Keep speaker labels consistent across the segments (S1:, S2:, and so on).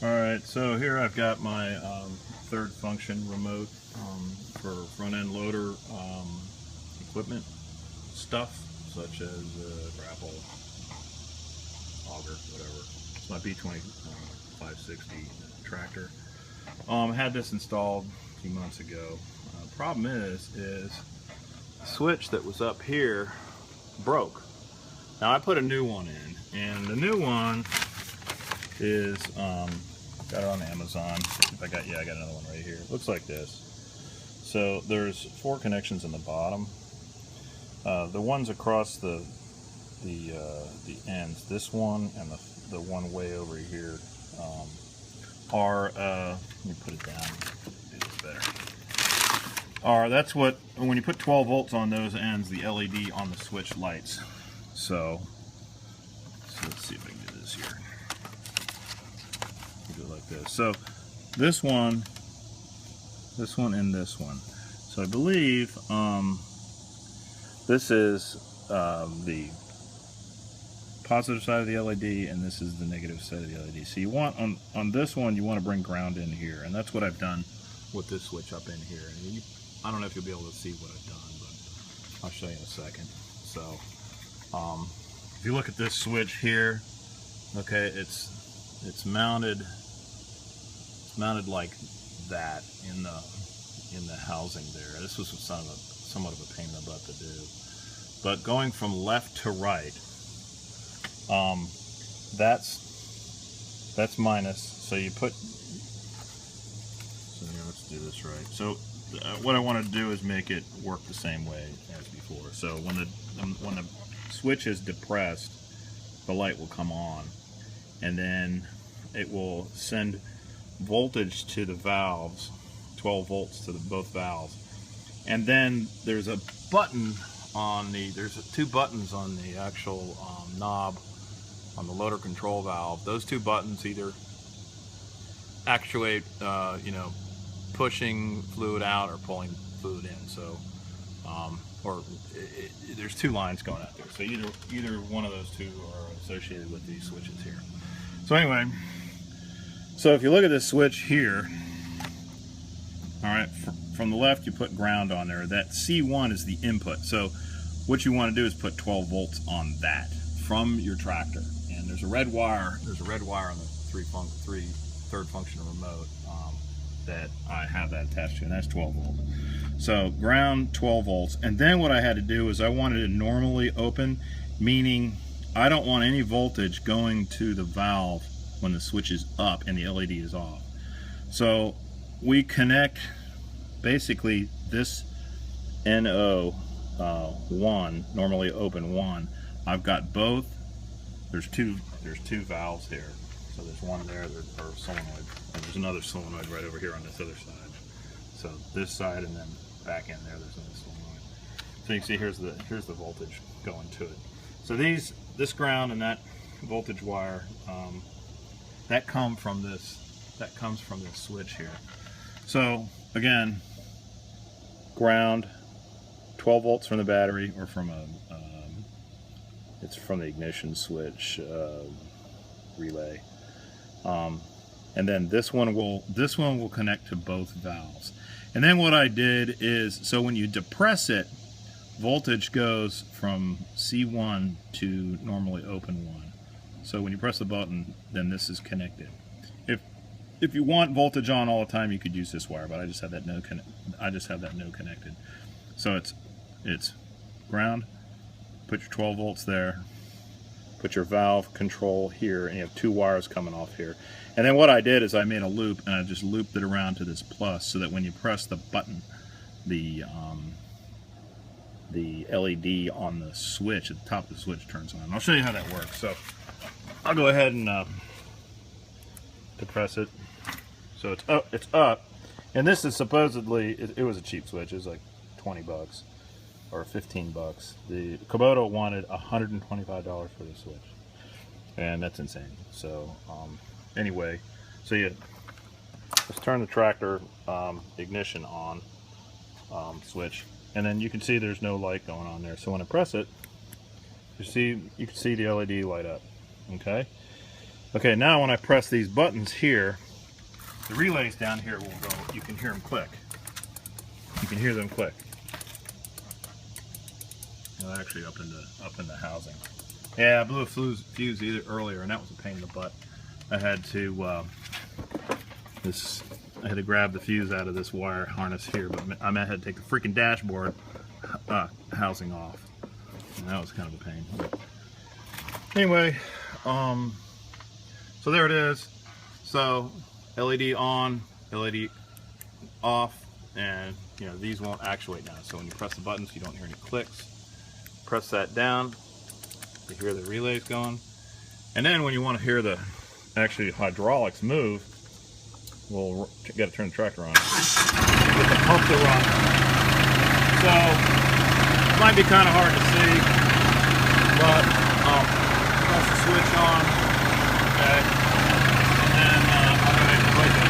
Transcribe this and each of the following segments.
S1: Alright, so here I've got my third function remote for front end loader equipment stuff, such as grapple, auger, whatever. It's my B2650 Tractor. Had this installed a few months ago. Problem is the switch that was up here broke. Now I put a new one in, and the new one is got it on Amazon. If I got another one right here. It looks like this. So there's 4 connections in the bottom. The ones across the ends, this one and the one way over here, are let me put it down. Do this better. That's what, when you put 12 volts on those ends, the LED on the switch lights. So let's see if I can do this here. Do it like this. So this one, and this one. So I believe this is the positive side of the LED, and this is the negative side of the LED. So you want, on this one, you want to bring ground in here, and that's what I've done with this switch up in here. And I don't know if you'll be able to see what I've done, but I'll show you in a second. So if you look at this switch here, okay, it's mounted like that in the housing there. This was somewhat of a pain in the butt to do. But going from left to right, that's minus. So you put. So here, let's do this right. So what I want to do is make it work the same way as before. So when the switch is depressed, the light will come on, and then it will send voltage to the valves, 12 volts to both valves. And then there's a button on there's 2 buttons on the actual knob on the loader control valve. Those 2 buttons either actuate, pushing fluid out or pulling fluid in. So, there's 2 lines going out there. So either one of those 2 are associated with these switches here. So anyway, so if you look at this switch here, all right, from the left you put ground on there. That C1 is the input. So what you want to do is put 12 volts on that from your tractor. And there's a red wire. There's a red wire on the third function remote that I have that attached to, and that's 12 volts. So ground, 12 volts. And then what I had to do is I wanted it normally open, meaning I don't want any voltage going to the valve when the switch is up and the LED is off. So we connect basically this NO1, normally open 1. I've got both. There's two valves here. So there's one there, or solenoid, and there's another solenoid right over here on this other side. So this side, and then back in there's another solenoid. So you can see here's the voltage going to it. So this ground and that voltage wire, that comes from this switch here. So again, ground, 12 volts from the battery, or from it's from the ignition switch relay. And then this one will connect to both valves. And then what I did is, so when you depress it, voltage goes from C1 to normally open 1. So when you press the button, then this is connected. If you want voltage on all the time, you could use this wire, but I just have that no connected. So it's ground. Put your 12 volts there. Put your valve control here, and you have 2 wires coming off here. And then what I did is I made a loop, and I just looped it around to this plus, so that when you press the button, the LED on the switch at the top of the switch turns on. I'll show you how that works. So I'll go ahead and depress it. So it's up, and this is supposedly, it was a cheap switch. It was like 20 bucks or 15 bucks. The Kubota wanted $125 for the switch, and that's insane. So anyway, so let's turn the tractor ignition on switch, and then you can see there's no light going on there. So when I press it, you can see the LED light up. Okay, Okay, now when I press these buttons here, the relays down here will go, you can hear them click. You can hear them click. They're actually up in the housing. Yeah, I blew a fuse either earlier, and that was a pain in the butt. I had to I had to grab the fuse out of this wire harness here, but I had to take the freaking dashboard housing off, and that was kind of a pain. But anyway, so there it is. So LED on, LED off, and you know these won't actuate now. So when you press the buttons, you don't hear any clicks. Press that down, you hear the relays going, and then when you want to hear the actually hydraulics move, we'll got to turn the tractor on. Get the pump to run. So it might be kind of hard to see, but press the switch on, okay, and then I'll go ahead and play it.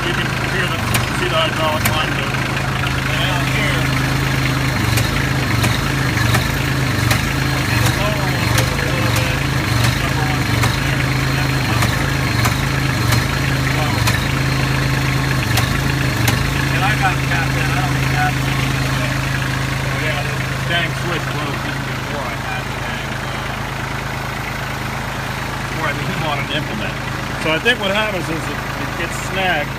S1: You can see the hydraulic line move. And out here, the lower one goes a little bit, the upper one goes there. And I got tapped in. I don't think that's so yeah, this dang switch broke just before I had the dang before I even bought an implement. So I think what happens is it gets snagged.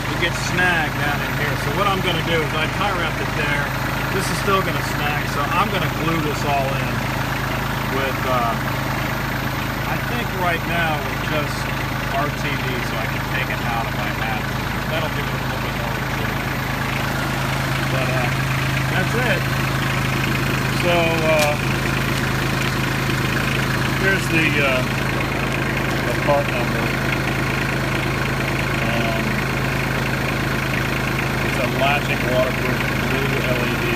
S1: It gets snagged down in here. So what I'm going to do is I tie wrapped it there. This is still going to snag, so I'm going to glue this all in with I think right now with just RTV, so I can take it out if I have to. That'll give it a little bit more rigidity. But that's it. So here's the part number. It's a latching waterproof blue LED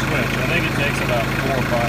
S1: switch. I think it takes about 4 or 5